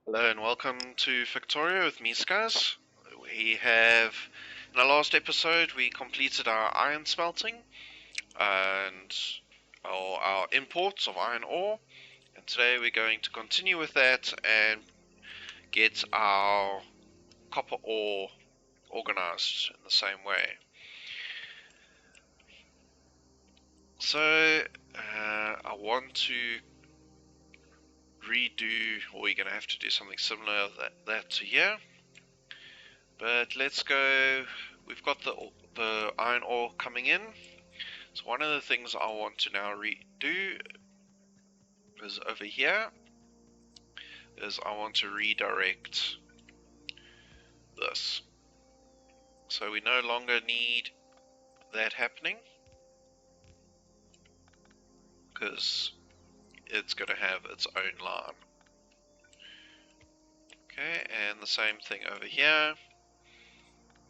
Hello and welcome to Factorio with me, Skuzz. We have, in our last episode, we completed our iron smelting and our imports of iron ore. And today we're going to continue with that and get our copper ore organized in the same way. So, I want to redo, or we're going to have to do something similar that to here. But let's go. We've got the iron ore coming in. So one of the things I want to now redo is over here. Is I want to redirect this. So we no longer need that happening because it's going to have its own line. Okay, and the same thing over here.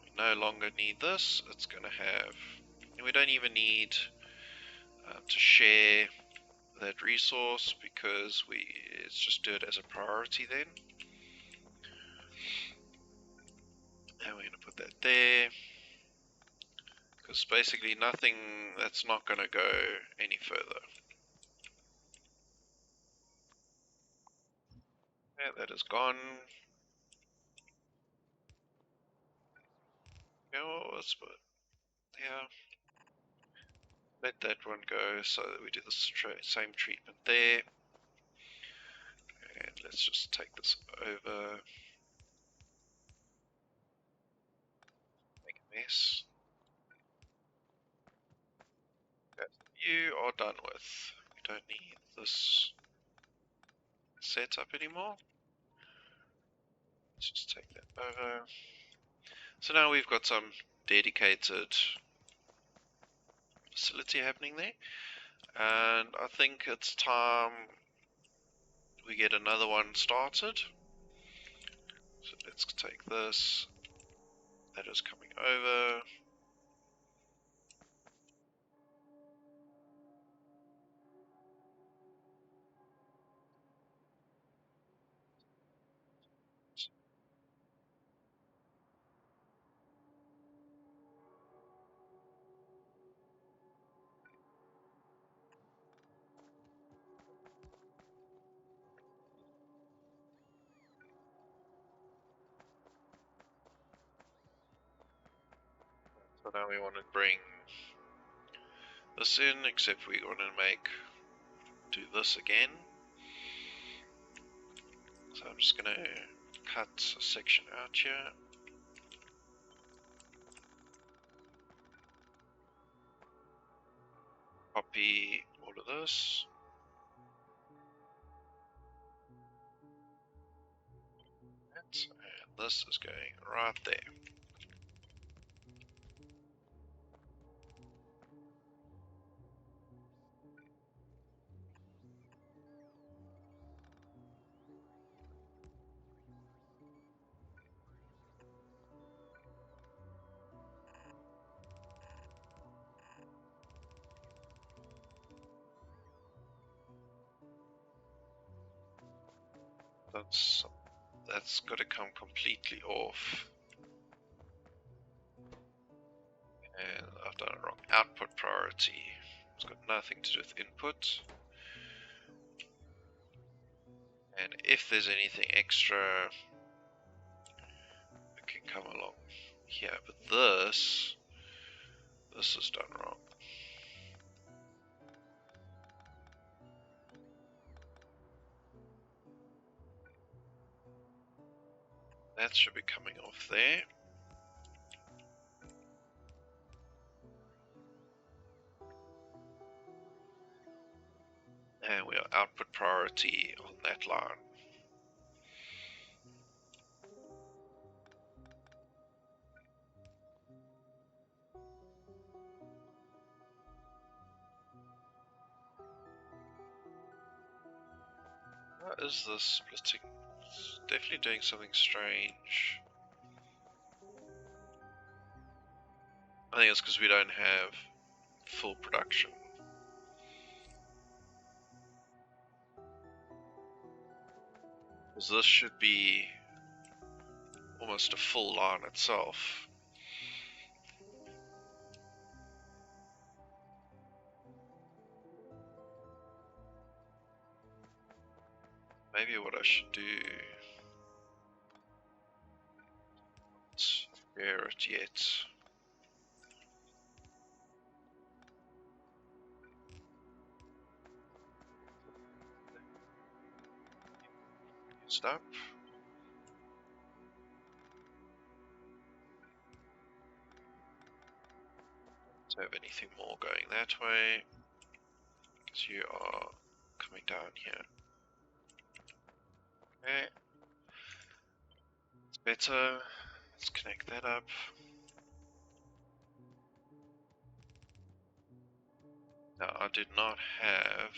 We no longer need this. It's going to have. And we don't even need to share that resource because let's just do it as a priority then. And we're going to put that there because basically nothing that's not going to go any further. Yeah, that is gone. Yeah, well, let's put yeah. Let that one go so that we do the same treatment there. And let's just take this over. Make a mess. Okay, you are done with. We don't need this setup anymore. Let's just take that over. So now we've got some dedicated facility happening there. And I think it's time we get another one started. So let's take this. That is coming over. So now we want to bring this in, except we want to do this again. So I'm just going to cut a section out here. Copy all of this. And this is going right there. That's got to come completely off. And I've done it wrong. Output priority. It's got nothing to do with input. And if there's anything extra, it can come along here. But this is done wrong. That should be coming off there. And we are output priority on that line. What is this splitting? It's definitely doing something strange. I think it's because we don't have full production. Because this should be almost a full line itself. Maybe what I should do, share it yet. Stop. Don't have anything more going that way, because you are coming down here. Okay, it's better. Let's connect that up. Now, I did not have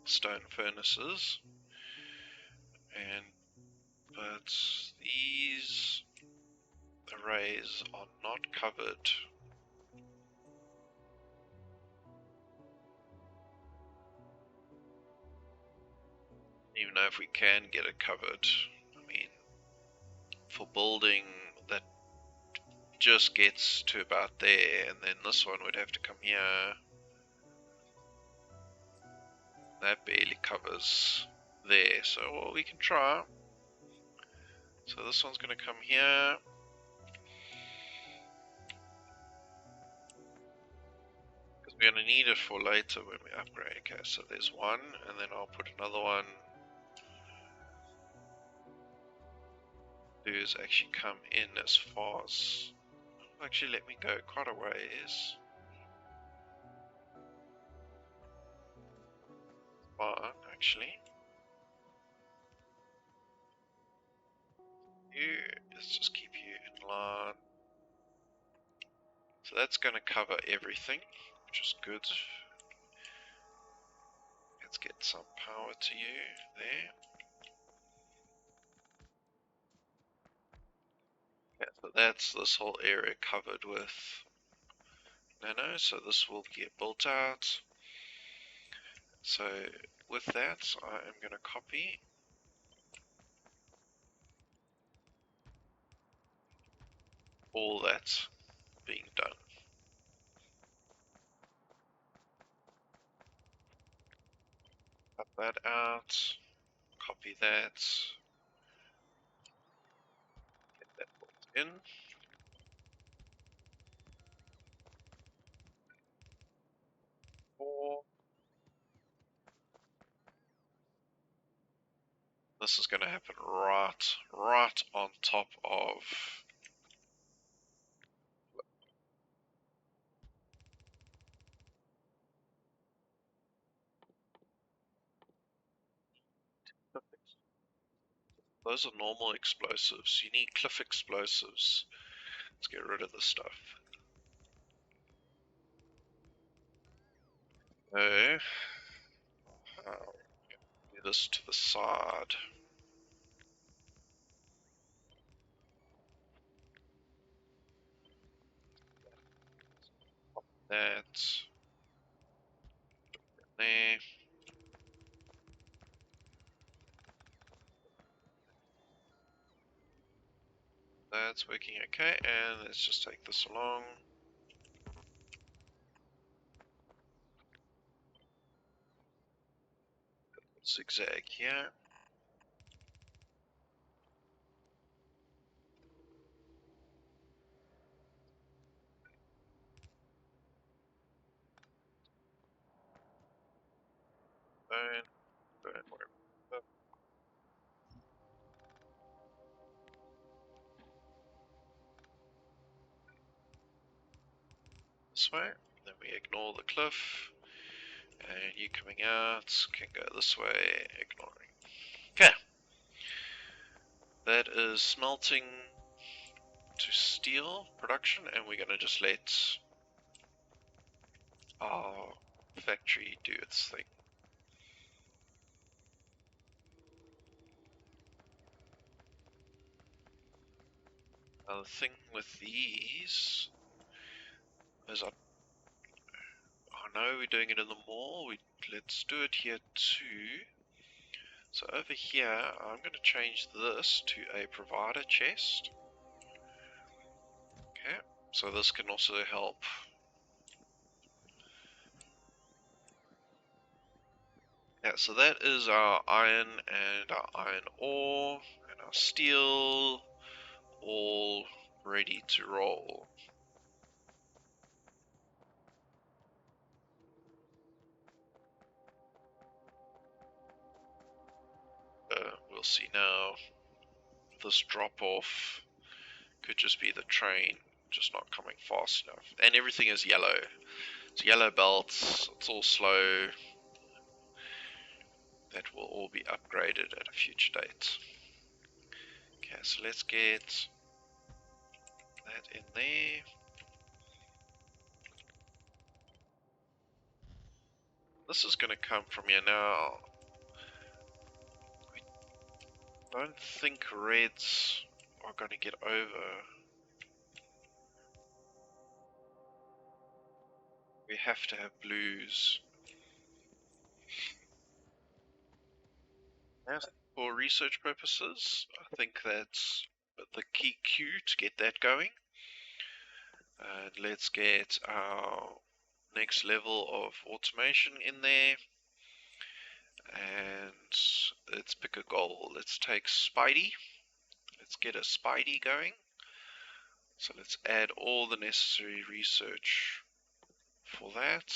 stone furnaces, but these arrays are not covered. Even though if we can get it covered, I mean, for building that just gets to about there, and then this one would have to come here. That barely covers there, so well, we can try. So this one's going to come here. Because we're going to need it for later when we upgrade. Okay, so there's one, and then I'll put another one. Do is actually come in as far as... Actually, let me go quite a ways. Fine, actually. Let's just keep you in line. So that's going to cover everything, which is good. Let's get some power to you there. Yeah, so that's this whole area covered with nano, so this will get built out. So with that, I am going to copy all that's being done. Cut that out, copy that, get that built in. This is going to happen right on top of those are normal explosives. You need cliff explosives. Let's get rid of this stuff. So, do this to the side. That there. That's working okay, and let's just take this along. Zigzag here. Don't worry about that. This way. Then we ignore the cliff. And you coming out can go this way, ignoring. Okay. That is smelting to steel production, and we're gonna just let our factory do its thing. Now the thing with these is I know we're doing it in the mall, let's do it here too. So over here, I'm going to change this to a provider chest. Okay, so this can also help. Yeah, so that is our iron and our iron ore and our steel all ready to roll. We'll see now. This drop off could just be the train just not coming fast enough. And everything is yellow. It's yellow belts, it's all slow. That will all be upgraded at a future date. Okay, so let's get that in there. This is going to come from here now. I don't think reds are going to get over. We have to have blues. As for research purposes, I think that's the key cue to get that going. And let's get our next level of automation in there. And let's pick a goal. Let's take Spidey. Let's get a Spidey going. So let's add all the necessary research for that.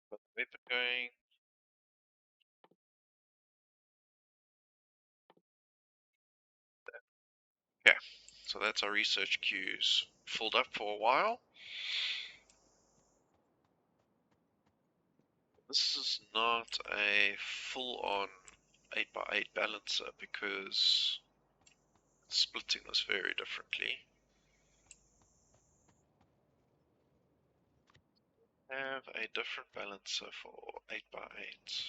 Got the weapon going. Okay, so that's our research queues filled up for a while. This is not a full-on 8x8 balancer because it's splitting this very differently. Have a different balancer for 8x8.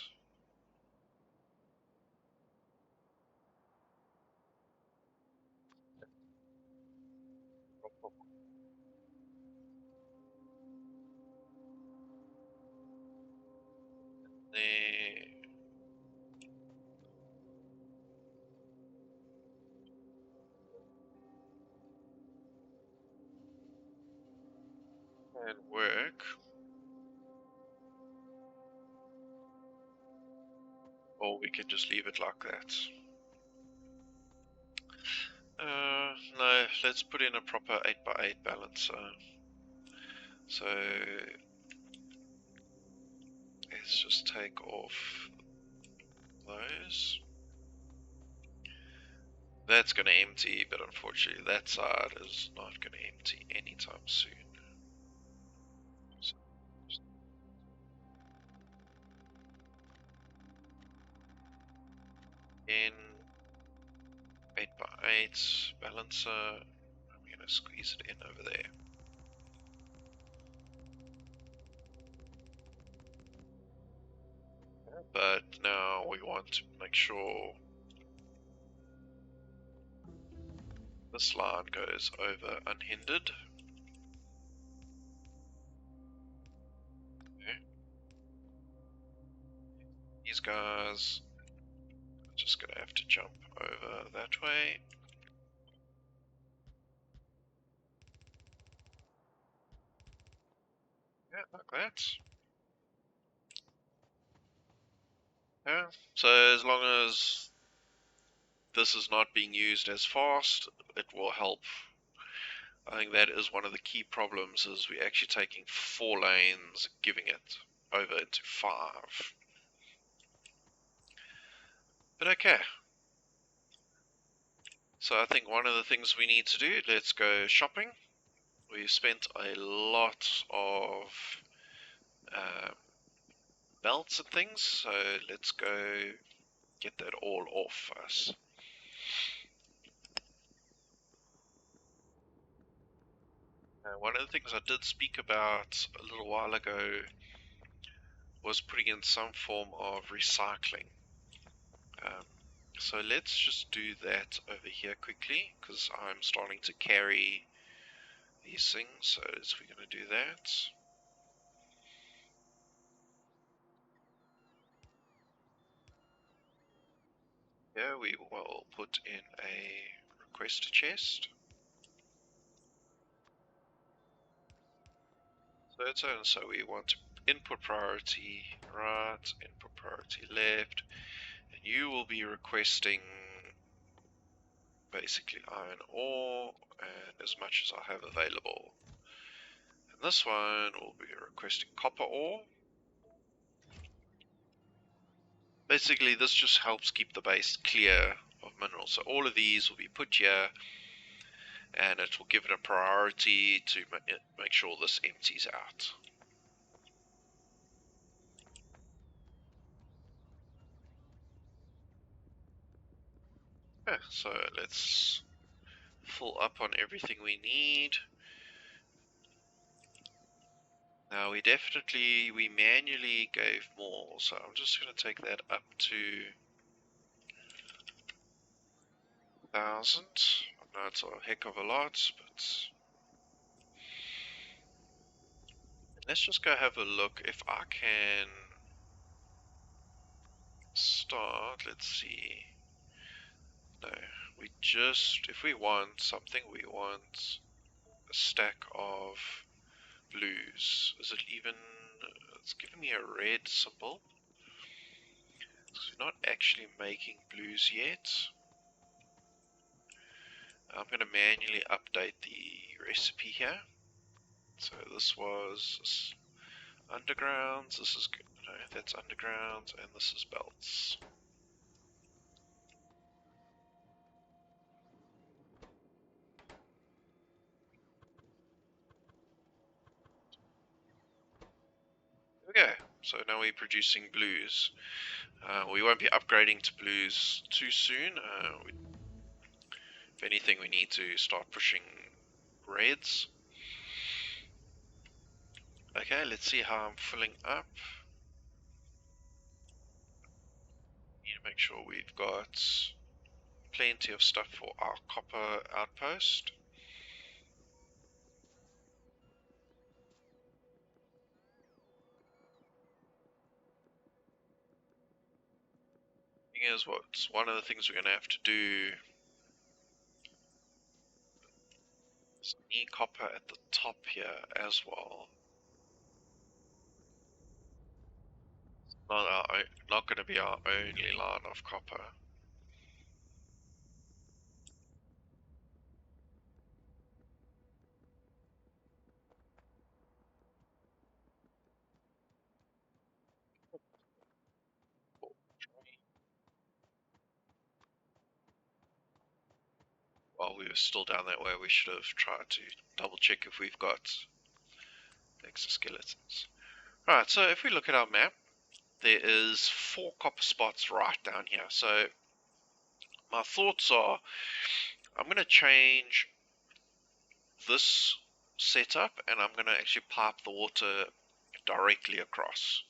There. Can work. Or we can just leave it like that. No, let's put in a proper 8x8 balancer. So let's just take off those. That's going to empty, but unfortunately that side is not going to empty anytime soon. So in 8x8 balancer, I'm going to squeeze it in over there. But now we want to make sure this line goes over unhindered. Okay. These guys are just going to have to jump over that way. Yeah, like that. Yeah, so as long as this is not being used as fast, it will help. I think that is one of the key problems, is we're actually taking 4 lanes, giving it over into 5. But okay. So I think one of the things we need to do, let's go shopping. We've spent a lot of belts and things, so let's go get that all off us. One of the things I did speak about a little while ago was putting in some form of recycling. Um, so let's just do that over here quickly, because I'm starting to carry these things, so we're going to do that. Here we will put in a request chest. So we want input priority right, input priority left, and you will be requesting basically iron ore and as much as I have available. And this one will be requesting copper ore. Basically this just helps keep the base clear of minerals. So all of these will be put here and it will give it a priority to make sure this empties out. Okay, so let's fill up on everything we need. Now we manually gave more, so I'm just going to take that up to 1,000. I know it's a heck of a lot, but let's just go have a look if I can start. Let's see. No, if we want something, we want a stack of blues. Is it even, it's giving me a red symbol. So we're not actually making blues yet. I'm going to manually update the recipe here. So this was undergrounds, this is, no, that's undergrounds, and this is belts. Okay, so now we're producing blues. We won't be upgrading to blues too soon. If anything, we need to start pushing reds. Okay, let's see how I'm filling up. Need to make sure we've got plenty of stuff for our copper outpost. Thing is, what's one of the things we're going to have to do is need copper at the top here as well. Not going to be our only line of copper. While we were still down that way, we should have tried to double check if we've got exoskeletons. Right, so if we look at our map, there is 4 copper spots right down here. So my thoughts are, I'm going to change this setup and I'm going to actually pipe the water directly across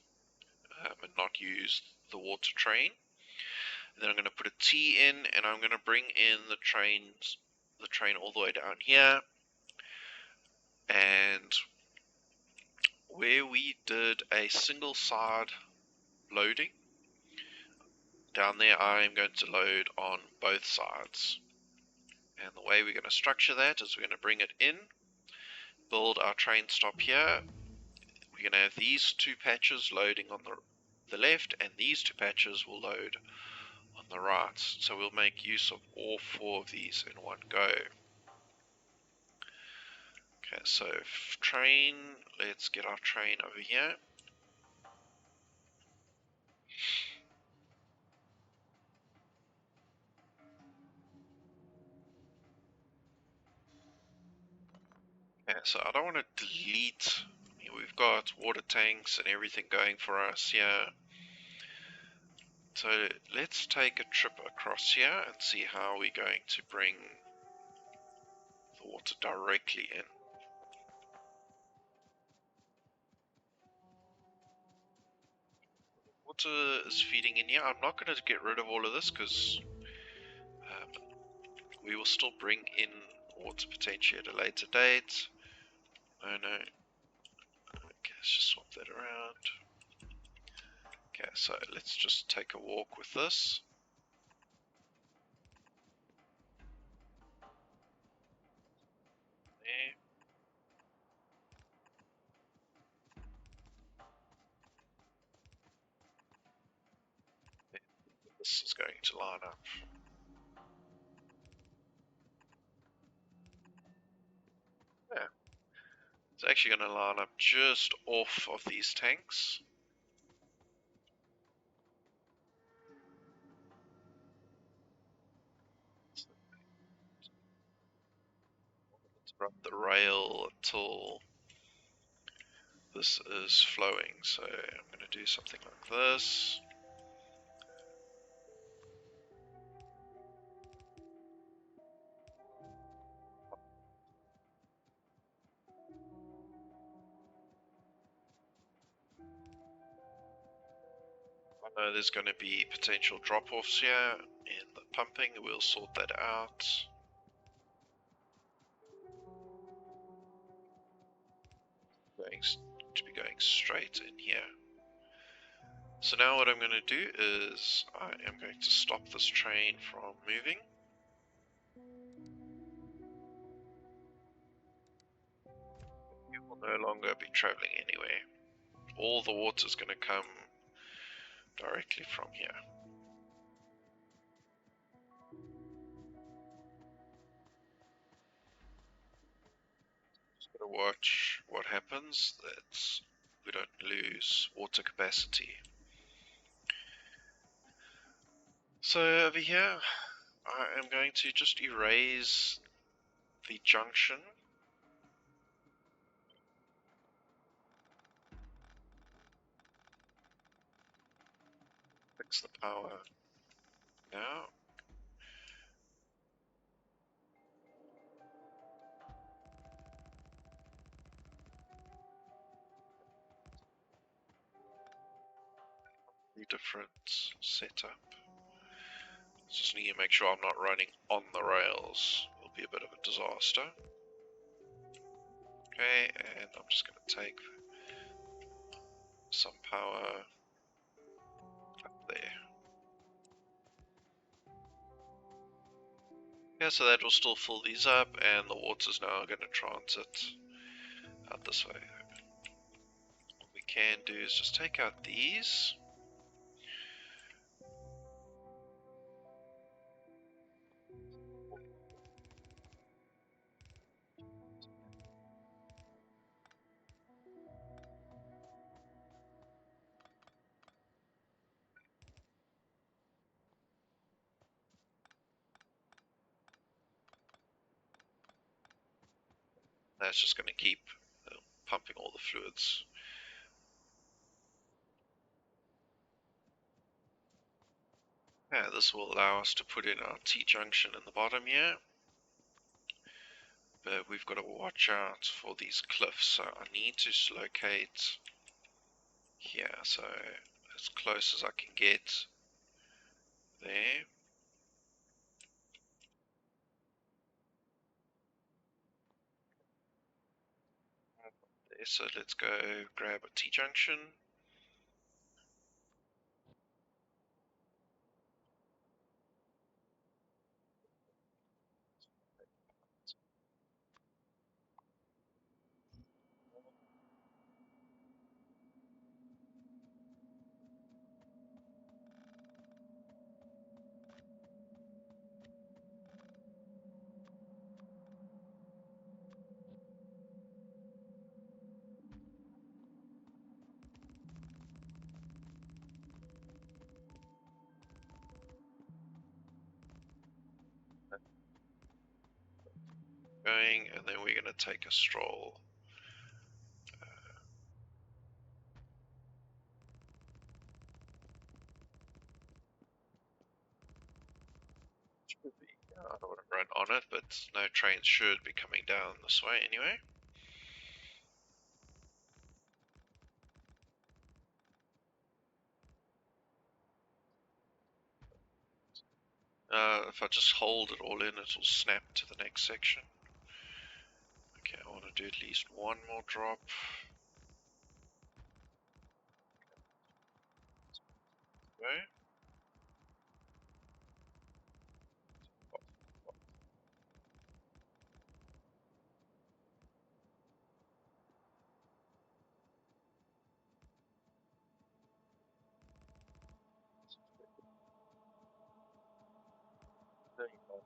and not use the water train. And then I'm going to put a T in and I'm going to bring in the train all the way down here. And where we did a single side loading, down there I am going to load on both sides. And the way we're going to structure that is we're going to bring it in, build our train stop here. We're going to have these 2 patches loading on the left, and these 2 patches will load on the right. So we'll make use of all 4 of these in one go. Okay, so train, let's get our train over here. Okay, so I don't want to delete, we've got water tanks and everything going for us here. So let's take a trip across here and see how we're going to bring the water directly in. water is feeding in here. I'm not going to get rid of all of this because we will still bring in water potentially at a later date. No. Okay, let's just swap that around. Okay, so let's just take a walk with this. There. This is going to line up. Yeah. It's actually going to line up just off of these tanks. Interrupt the rail until this is flowing. So I'm going to do something like this. I know there's going to be potential drop-offs here in the pumping. We'll sort that out. Going to be going straight in here. So now what I'm going to do is I am going to stop this train from moving. It will no longer be traveling anywhere. All the water is going to come directly from here. Just got to watch what happens, that we don't lose water capacity. So over here, I am going to just erase the junction. Fix the power now. The different setup. Just need to make sure I'm not running on the rails. It'll be a bit of a disaster. Okay, and I'm just going to take some power up there. Yeah, so that will still fill these up, and the water's now going to transit out this way. What we can do is just take out these. That's just going to keep pumping all the fluids. Yeah, this will allow us to put in our T-junction in the bottom here. But we've got to watch out for these cliffs, so I need to locate here, so as close as I can get there. So let's go grab a T-junction. Going, and then we're going to take a stroll. I don't want to run on it, but no trains should be coming down this way anyway. if I just hold it all in, it'll snap to the next section. Okay, I want to do at least one more drop. Okay.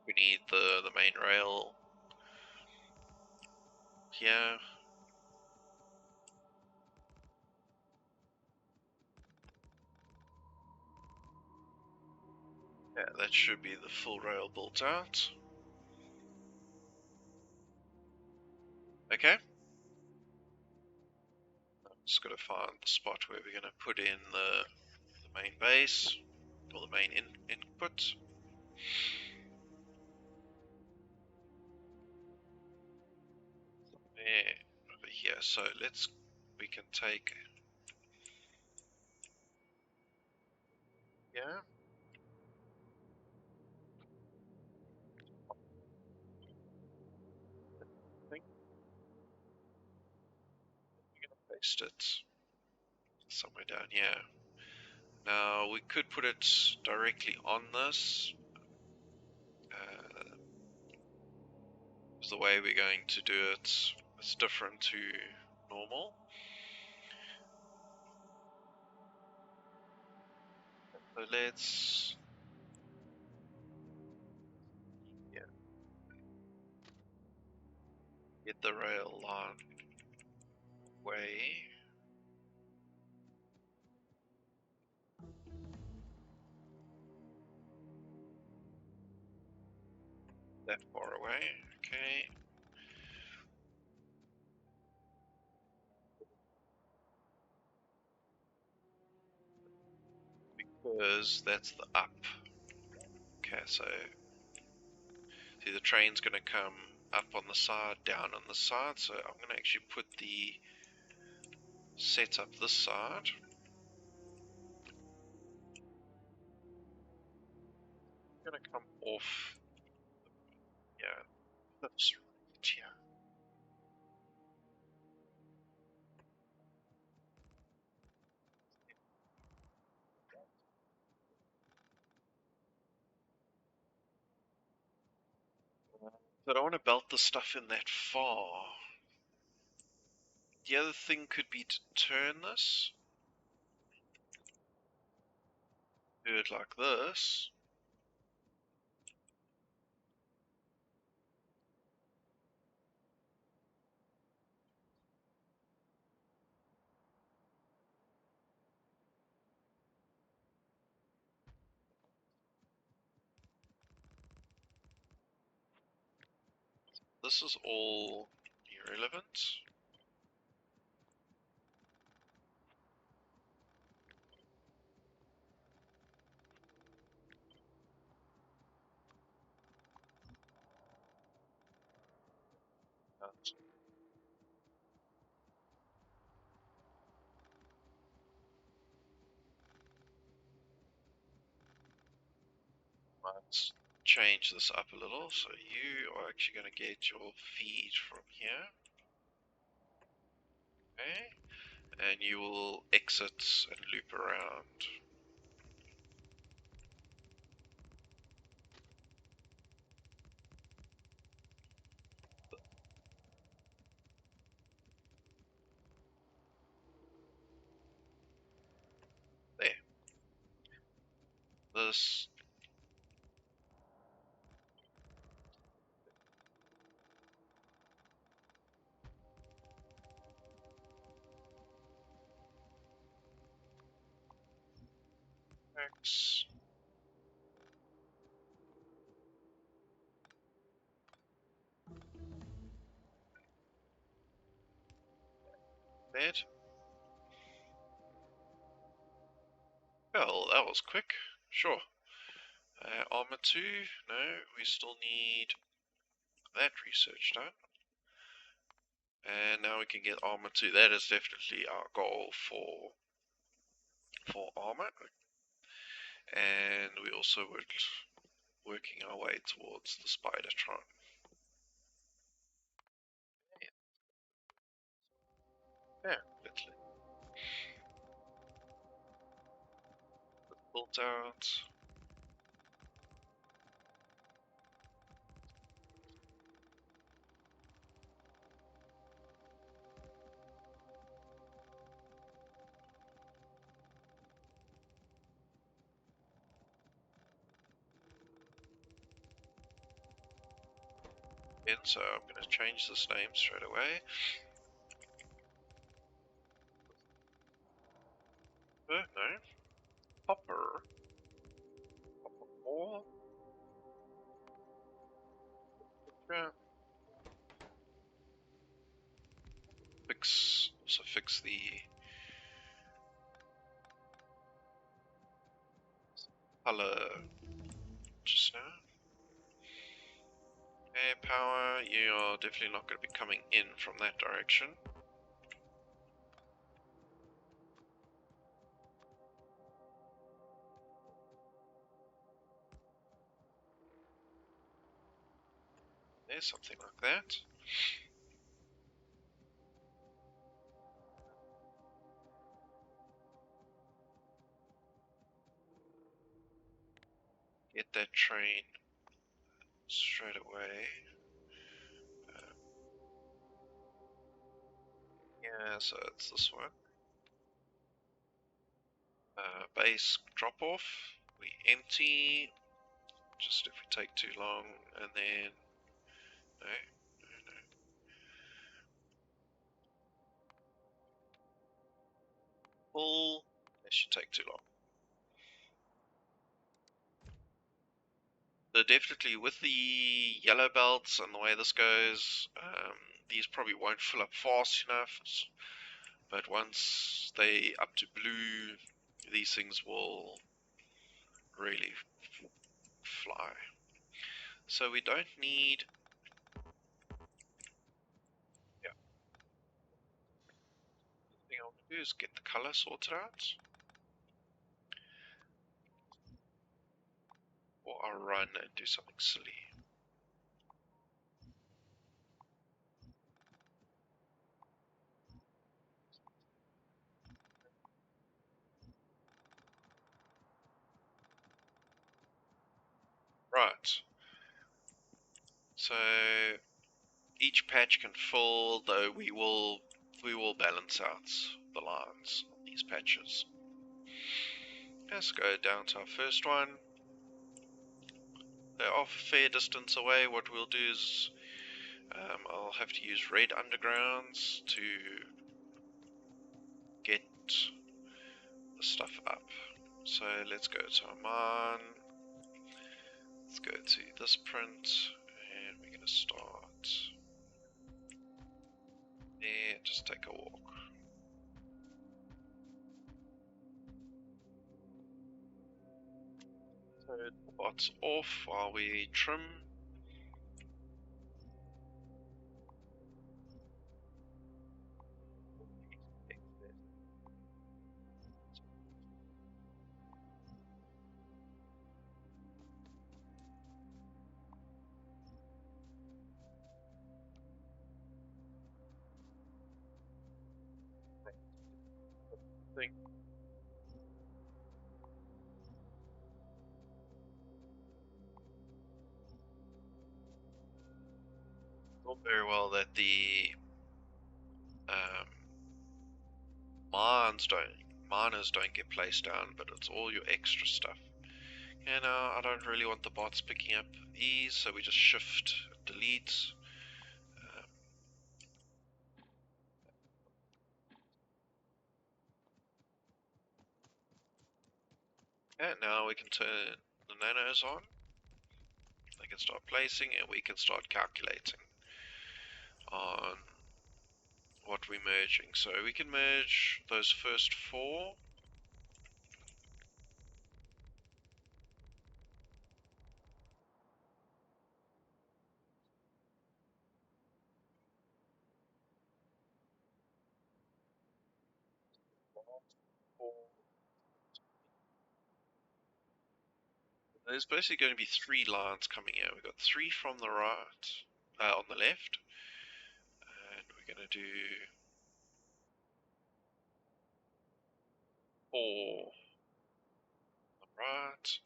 We need the main rail here. Yeah, that should be the full rail built out. Okay. I'm just gotta find the spot where we're gonna put in the main base, or the main input. There, over here. So we can take, yeah. I think we're gonna paste it somewhere down here. Now we could put it directly on this. The way we're going to do it is different to normal. So let's, yeah, get the rail line way. That far away, okay. Because that's the up. Okay, so see the train's gonna come up on the side, down on the side, so I'm gonna actually put the set up this side. I'm gonna come off, yeah, that's right here. So I don't want to belt the stuff in that far. The other thing could be to turn this. Do it like this. This is all irrelevant. Let's change this up a little. So you are actually going to get your feed from here. Okay. And you will exit and loop around. There. This. X. Bed. Well, that was quick. Sure. Armor 2. No, we still need that research done. And now we can get armor 2. That is definitely our goal for armor. And we also would working our way towards the Spidertron. Yeah, let's built out. And so I'm going to change this name straight away. No, Popper. Popper 4. Yeah. Fix the color just now. Air power, you are definitely not going to be coming in from that direction. There's something like that. Get that train straight away. Yeah, so it's this one. Base drop off. We empty. Just if we take too long, and then no. Full. That should take too long. So definitely with the yellow belts and the way this goes, these probably won't fill up fast enough. But once they up to blue, these things will really fly. So we don't need. Yeah. The thing I want to do is get the color sorted out, or I'll run and do something silly. Right. So each patch can fill, though we will balance out the lines on these patches. Let's go down to our first one. They're off a fair distance away. What we'll do is I'll have to use red undergrounds to get the stuff up. So let's go to Oman. Let's go to this print, and we're going to start there. Just take a walk. So the bot's off while we trim. Thing. Not very well that the um, miners don't get placed down, but it's all your extra stuff. And I don't really want the bots picking up these, so we just shift, delete. And now we can turn the nanos on. They can start placing, and we can start calculating on what we're merging. So we can merge those first 4. There's basically going to be 3 lines coming here. We've got 3 from the right, on the left, and we're going to do 4 on the right,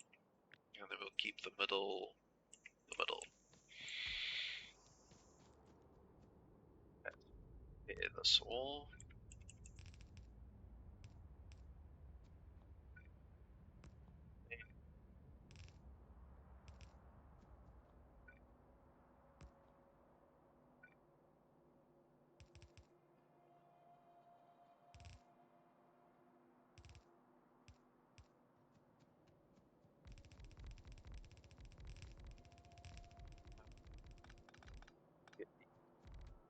and then we'll keep the middle. Pair this all.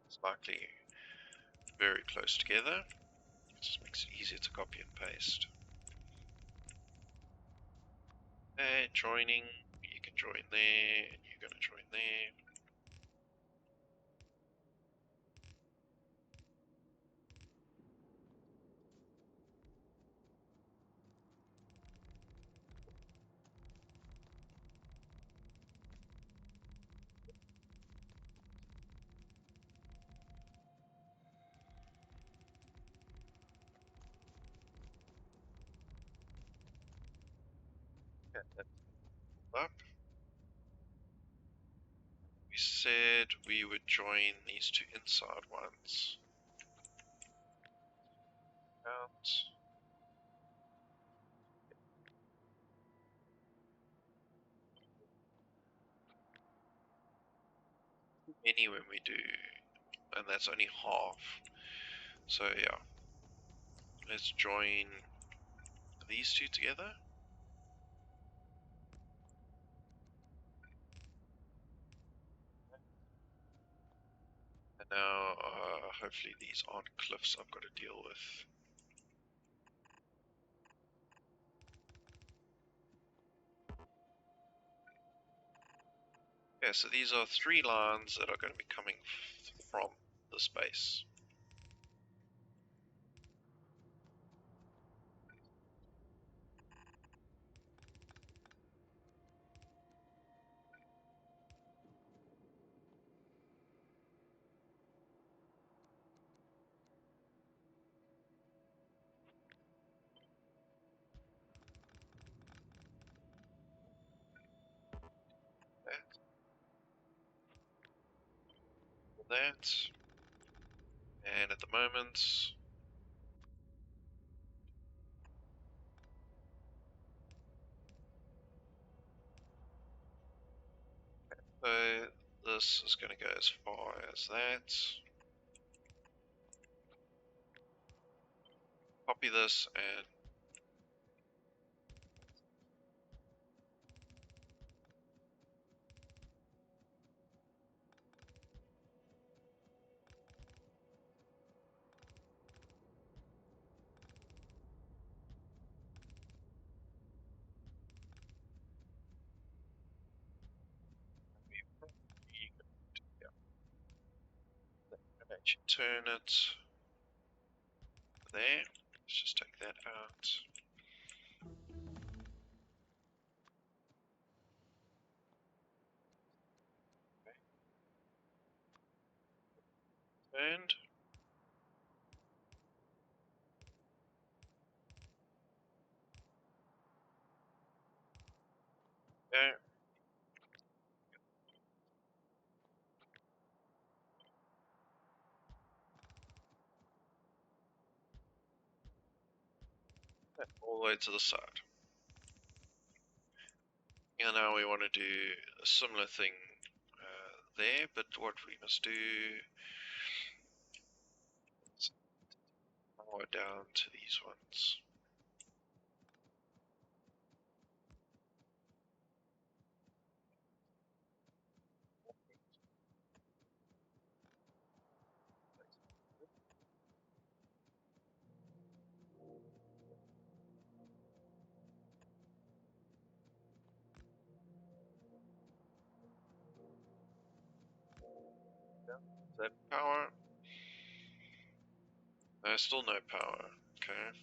It's likely very close together. It just makes it easier to copy and paste. And joining, you can join there, and you're going to join there. Okay, that's up. We said we would join these 2 inside ones. Out. Many when we do, and that's only half. So yeah, let's join these 2 together. And now, hopefully these aren't cliffs I've got to deal with. Okay, so these are 3 lines that are going to be coming from the space. That, and at the moment, so this is going to go as far as that. Copy this and actually turn it there. Let's just take that out. Turned. Okay. All the way to the side. And now we want to do a similar thing there, but what we must do is power down to these ones. Is that power? No, still no power. Okay.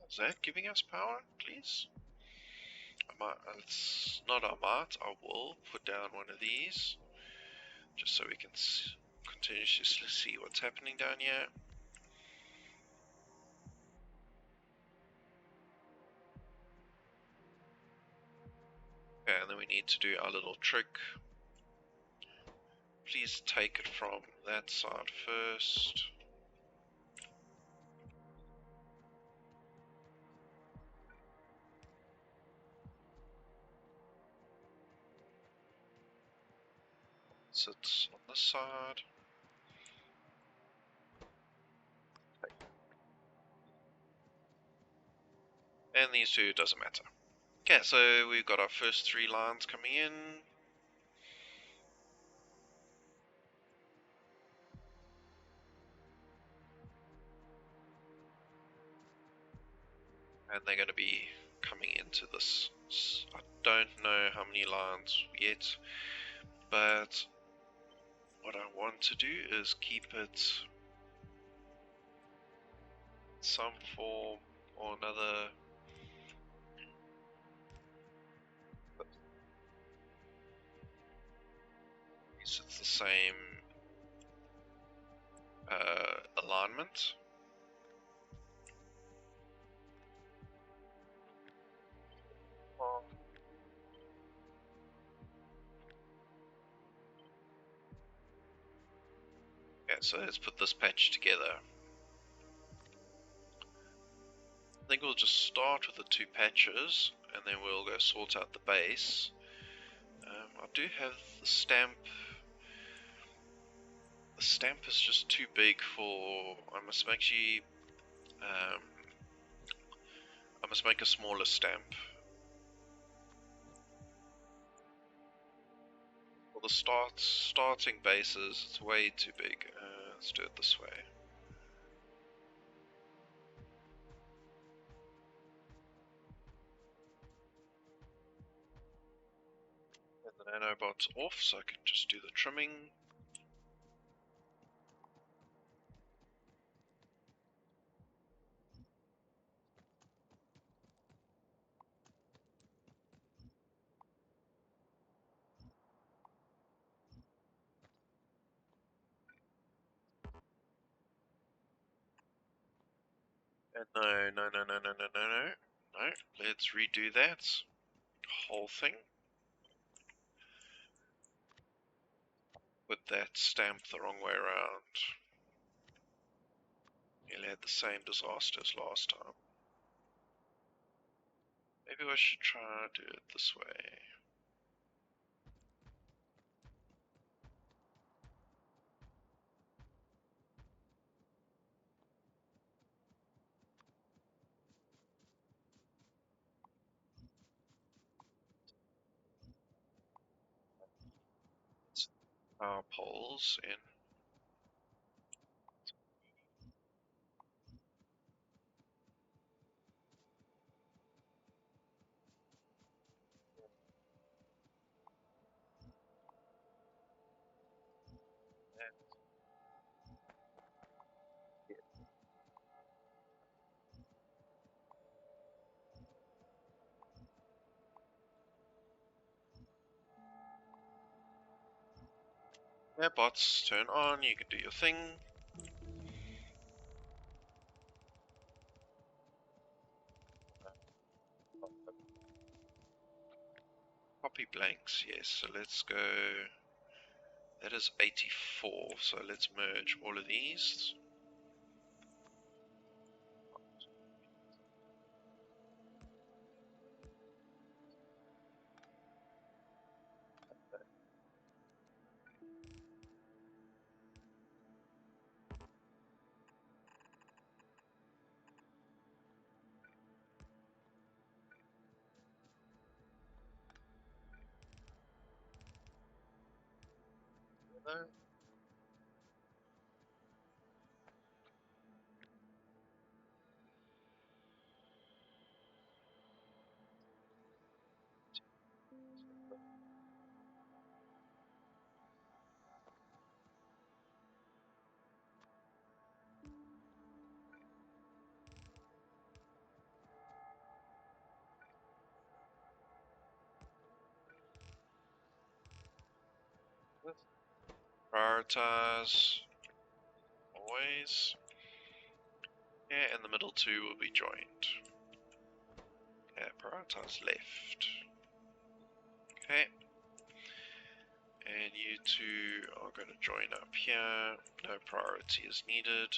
Is that giving us power, please? It's not I might, I will put down one of these, just so we can continuously see what's happening down here. Okay, and then we need to do our little trick. Please take it from that side first. Sits on this side. And these two doesn't matter. Okay, so we've got our first 3 lines coming in. And they're going to be coming into this. I don't know how many lines yet, but what I want to do is keep it some form or another. It's the same alignment. Okay, so let's put this patch together. I think we'll just start with the 2 patches, and then we'll go sort out the base. I do have the stamp. The stamp is just too big for. I must actually. I must make a smaller stamp. For the starting bases, it's way too big. Let's do it this way. And the nanobot's off, so I can just do the trimming. And no. Let's redo that whole thing. Put that stamp the wrong way around. Nearly had the same disaster as last time. Maybe I should try to do it this way. Our poles in. Yeah, bots, turn on, you can do your thing. Copy blanks, yes, so let's go. That is 84, so let's merge all of these. Prioritize. Always. Yeah, and the middle two will be joined. Yeah, prioritize left. Okay. And you two are going to join up here. No priority is needed.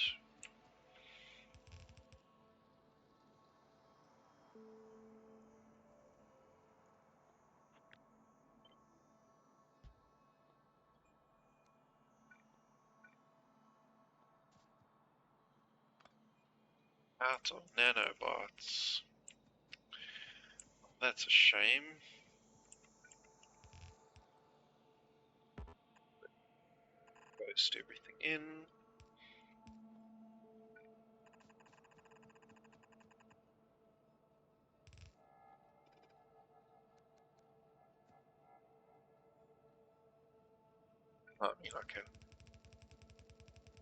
Out of nanobots. That's a shame. Post everything in. I mean, I can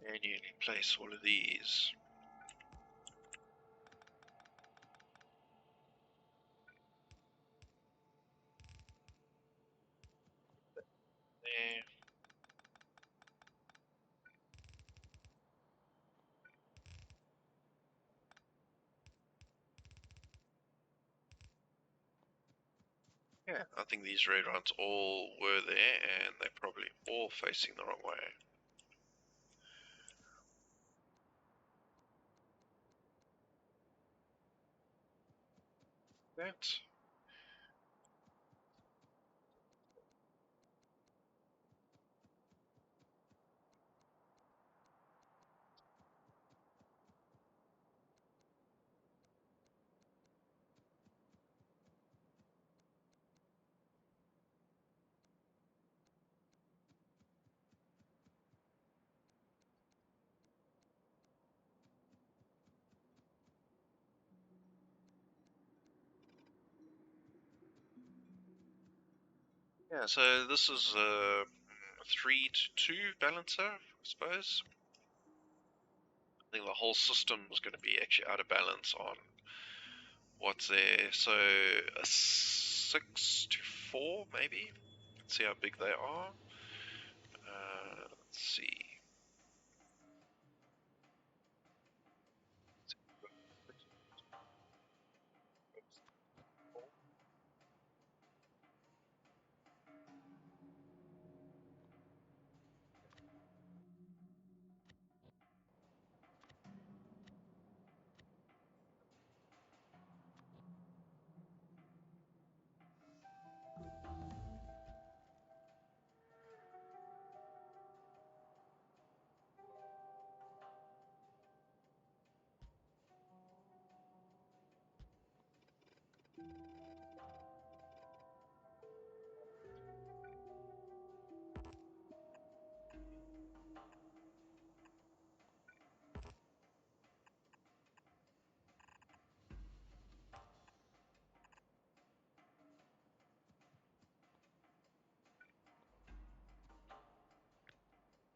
manually place all of these. There. Yeah, I think these red ones all were there, and they're probably all facing the wrong way. That. Yeah, so this is a 3-2 balancer, I suppose. I think the whole system is going to be actually out of balance on what's there. So a 6-4 maybe. Let's see how big they are. Let's see.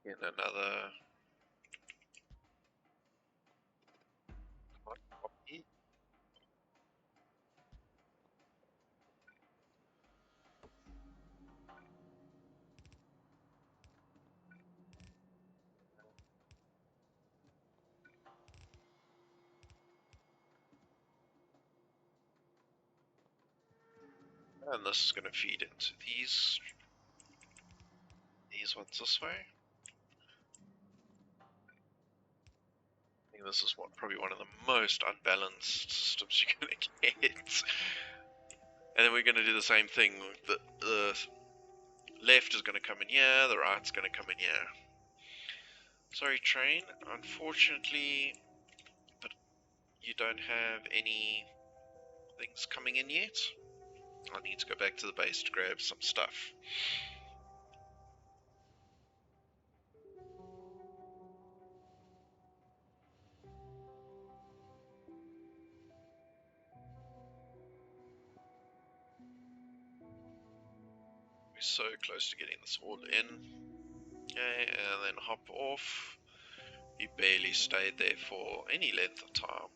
In another copy. And this is going to feed into these ones this way. I think this is probably one of the most unbalanced systems you're going to get. And then we're going to do the same thing. The left is going to come in here, the right's going to come in here. Sorry, train. Unfortunately, but you don't have any things coming in yet. I need to go back to the base to grab some stuff. We're so close to getting this all in. Okay, and then hop off. He barely stayed there for any length of time.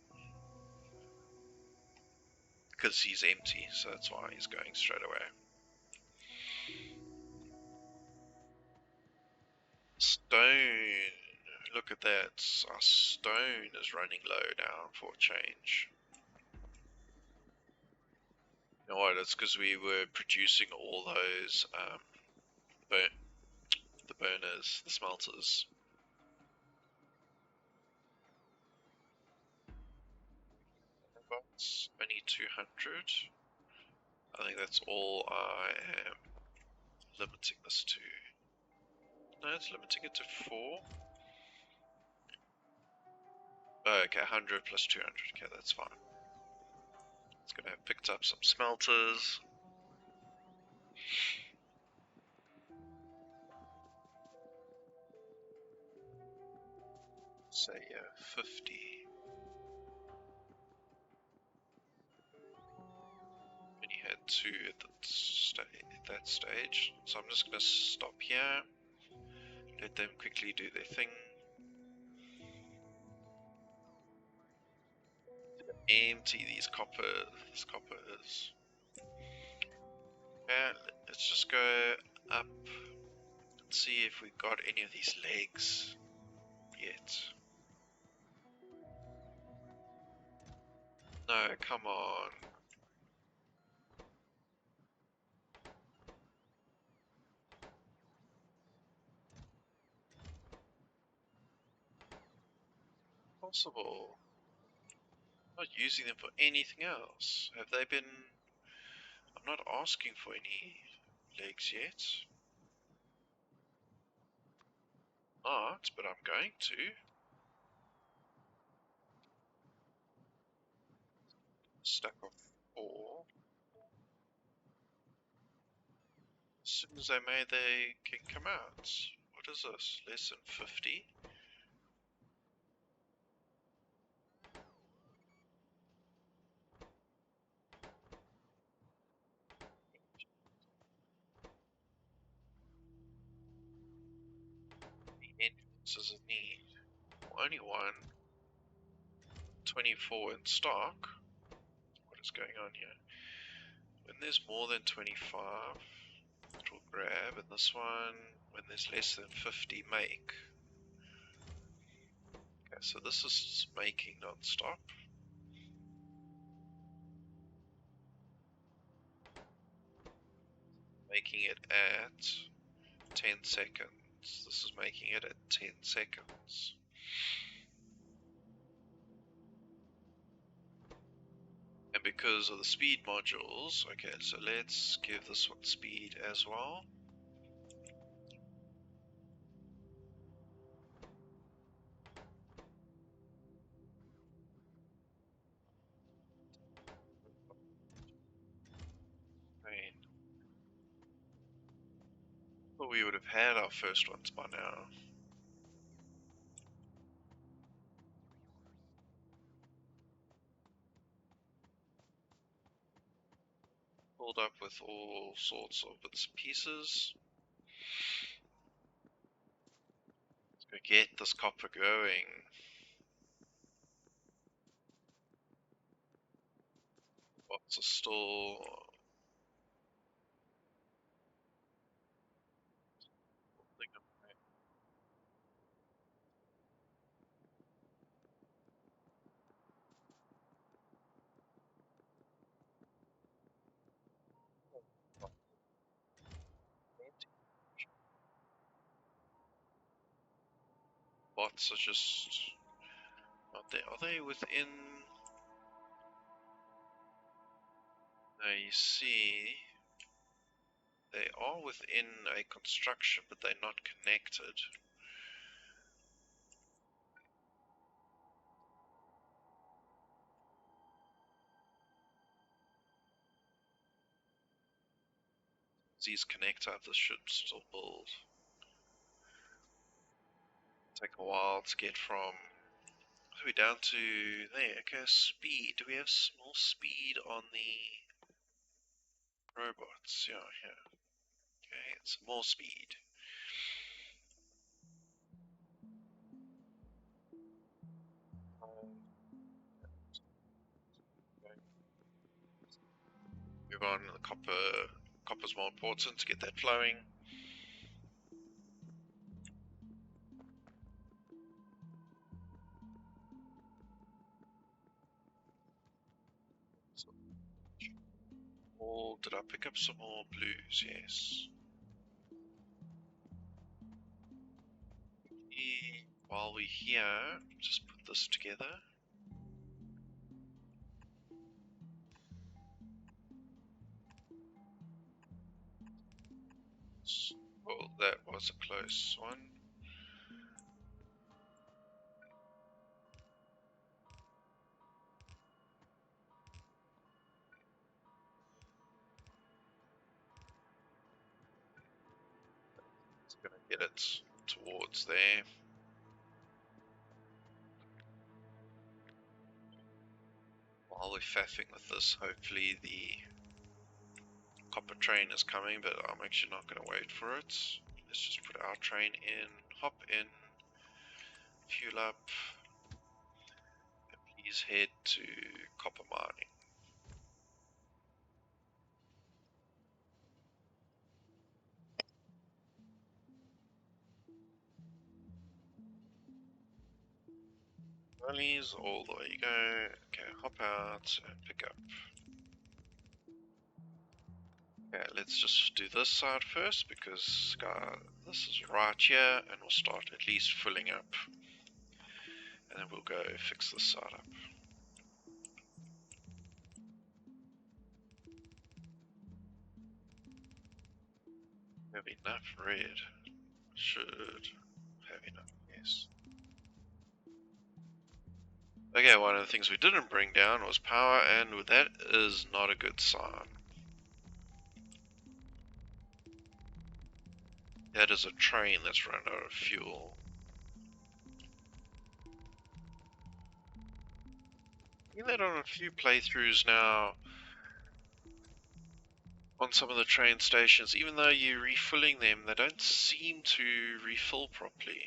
Because he's empty, so that's why he's going straight away. stone. Look at that. Our stone is running low now for a change. You know what? It's because we were producing all those the burners, the smelters. Robots, only 200. I think that's all I am limiting this to. No, it's limiting it to 4. Oh, okay, 100 plus 200. Okay, that's fine. It's gonna have picked up some smelters. Say 50. And you had 2 at that stage. So I'm just gonna stop here. Let them quickly do their thing. Empty these coppers. Yeah, let's just go up and see if we got any of these legs yet. No, come on. Possible. I'm not using them for anything else. Have they been... I'm not asking for any legs yet. Not, but I'm going to. Stack of 4. As soon as they made, they can come out. What is this? Less than 50? The entrance does it need? Only one. 24 in stock. What is going on here? When there's more than 25, it will grab, and this one, when there's less than 50, make. Okay, so this is making non-stop. Making it at 10 seconds. This is making it at 10 seconds. And because of the speed modules, okay, so let's give this one speed as well. Well, we would have had our first ones by now. Pulled up with all sorts of bits and pieces. Let's go get this copper going. Bots are still... Bots are just... Are they within... Now you see... They are within a construction, but they're not connected. These connect up, this should still build. Take a while to get from... We're down to there. Okay, speed. Do we have small speed on the robots? Yeah, here. Okay, it's more speed. Move on. The copper's more important to get that flowing. Or did I pick up some more blues? Yes. While we're here, just put this together. Well, that was a close one. It's gonna get it towards there. While we're faffing with this, hopefully the copper train is coming, but I'm actually not gonna wait for it. Let's just put our train in, hop in, fuel up, and please head to copper mining. Rallies all the way you go. Okay, hop out and pick up. Okay, let's just do this side first because this is right here and we'll start at least filling up. And then we'll go fix this side up. We have enough red. Should have enough, yes. Okay, one of the things we didn't bring down was power, and that is not a good sign. That is a train that's run out of fuel. I've seen that on a few playthroughs now. On some of the train stations, even though you're refilling them, they don't seem to refill properly.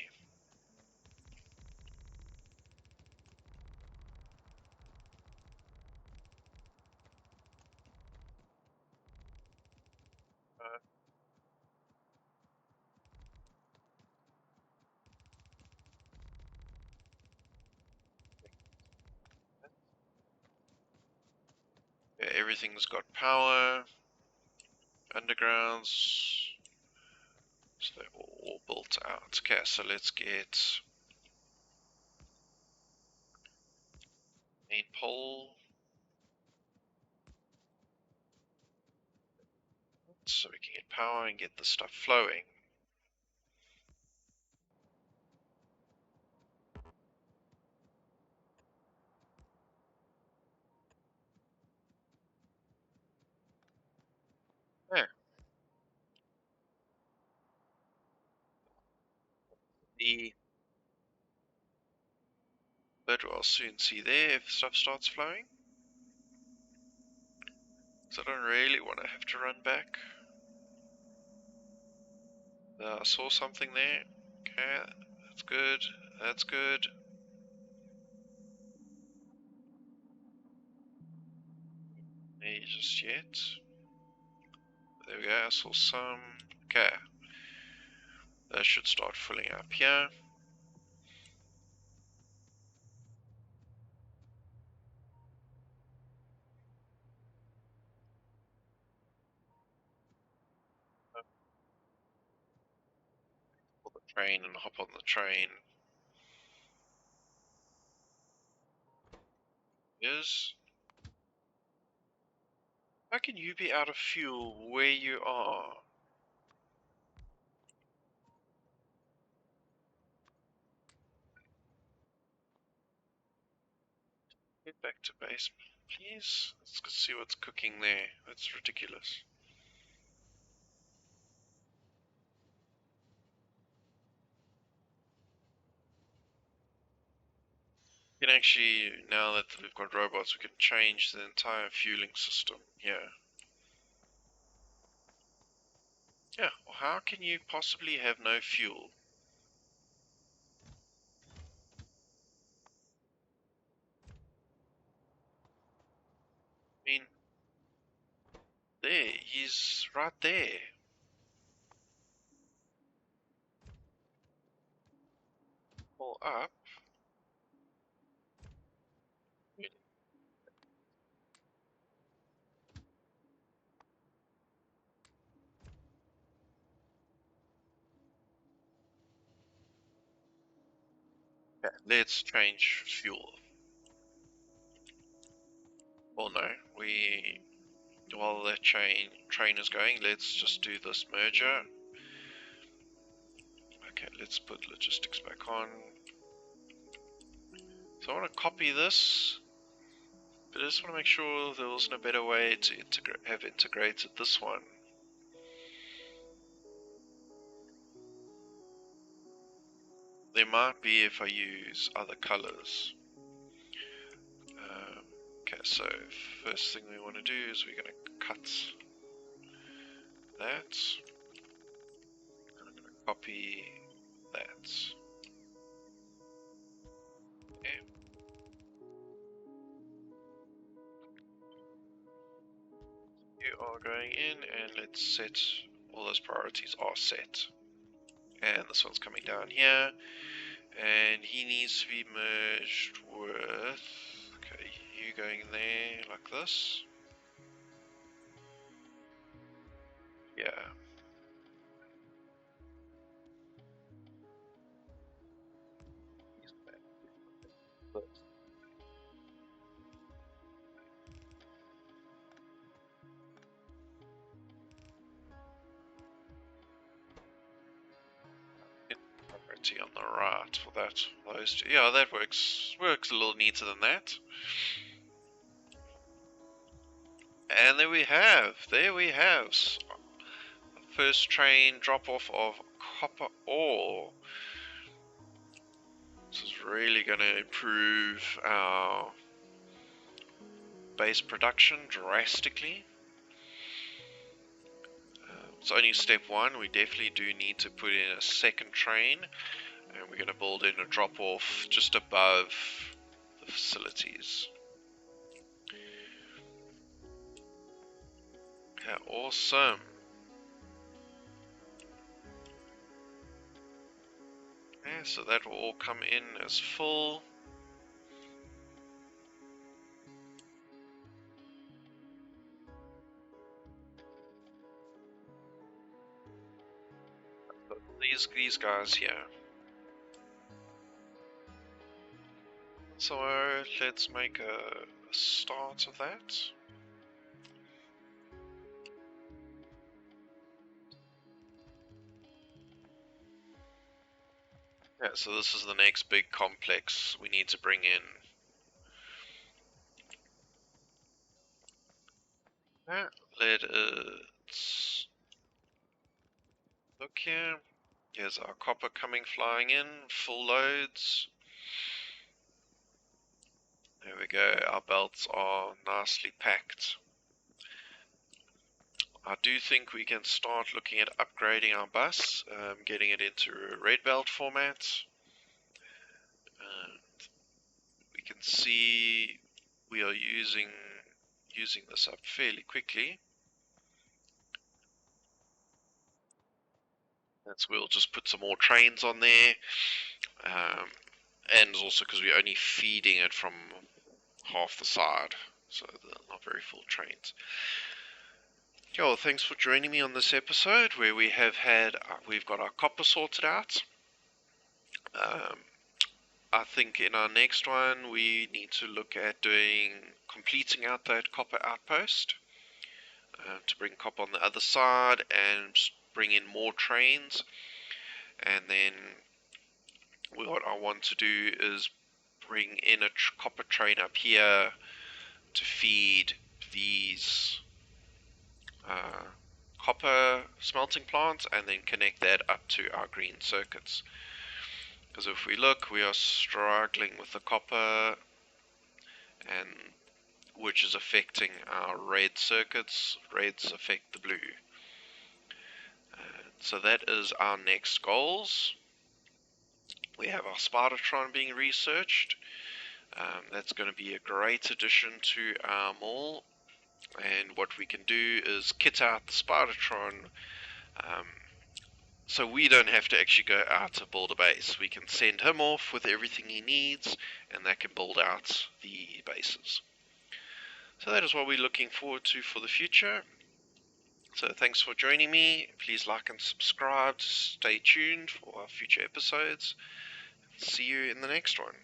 Yeah, everything's got power, undergrounds, so they're all built out. Okay, so let's get main pole, so we can get power and get the stuff flowing. Yeah. But we'll soon see there if stuff starts flowing. So I don't really want to have to run back. I saw something there. Okay, that's good. That's good. There just yet. There we go. I saw some. Okay. That should start filling up here. Pull the train and hop on the train. Yes. How can you be out of fuel where you are? Get back to base, please. Let's go see what's cooking there. That's ridiculous. We can actually, now that we've got robots, we can change the entire fueling system here. Yeah, well, how can you possibly have no fuel? I mean, there, he's right there. Pull up. Okay, let's change fuel. Well, no, while that train is going, let's just do this merger. Okay, let's put logistics back on. So I want to copy this, but I just want to make sure there wasn't a better way to have integrated this one. There might be if I use other colors. Okay, so first thing we want to do is we're going to cut that. And I'm going to copy that. Okay. You are going in and let's set all those priorities are set. And this one's coming down here. And he needs to be merged with, okay, you going there like this. Yeah. Priority on the right for that. Those two. Yeah, that works a little neater than that. And there we have first train drop off of copper ore. This is really going to improve our base production drastically. It's only step one. We definitely do need to put in a second train, and we're going to build in a drop off just above the facilities. Okay, awesome. Yeah, so that will all come in as full. These guys here. So let's make a start of that. Yeah, so this is the next big complex we need to bring in. Yeah, let's look here. Here's our copper coming flying in, full loads. There we go, our belts are nicely packed. I do think we can start looking at upgrading our bus, getting it into a red belt format. We can see we are using this up fairly quickly. That's we'll just put some more trains on there, and also because we're only feeding it from half the side, so they're not very full trains. Yeah, well, thanks for joining me on this episode where we've got our copper sorted out. I think in our next one we need to look at completing out that copper outpost to bring copper on the other side and bring in more trains. And then what I want to do is bring in a copper train up here to feed these copper smelting plants and then connect that up to our green circuits. Because if we look, we are struggling with the copper, and which is affecting our red circuits. Reds affect the blue. So that is our next goals. We have our Spidertron being researched. That's going to be a great addition to our mall. And what we can do is kit out the Spidertron, so we don't have to actually go out to build a base. We can send him off with everything he needs, and that can build out the bases. So that is what we're looking forward to for the future. So thanks for joining me. Please like and subscribe to stay tuned for our future episodes. see you in the next one.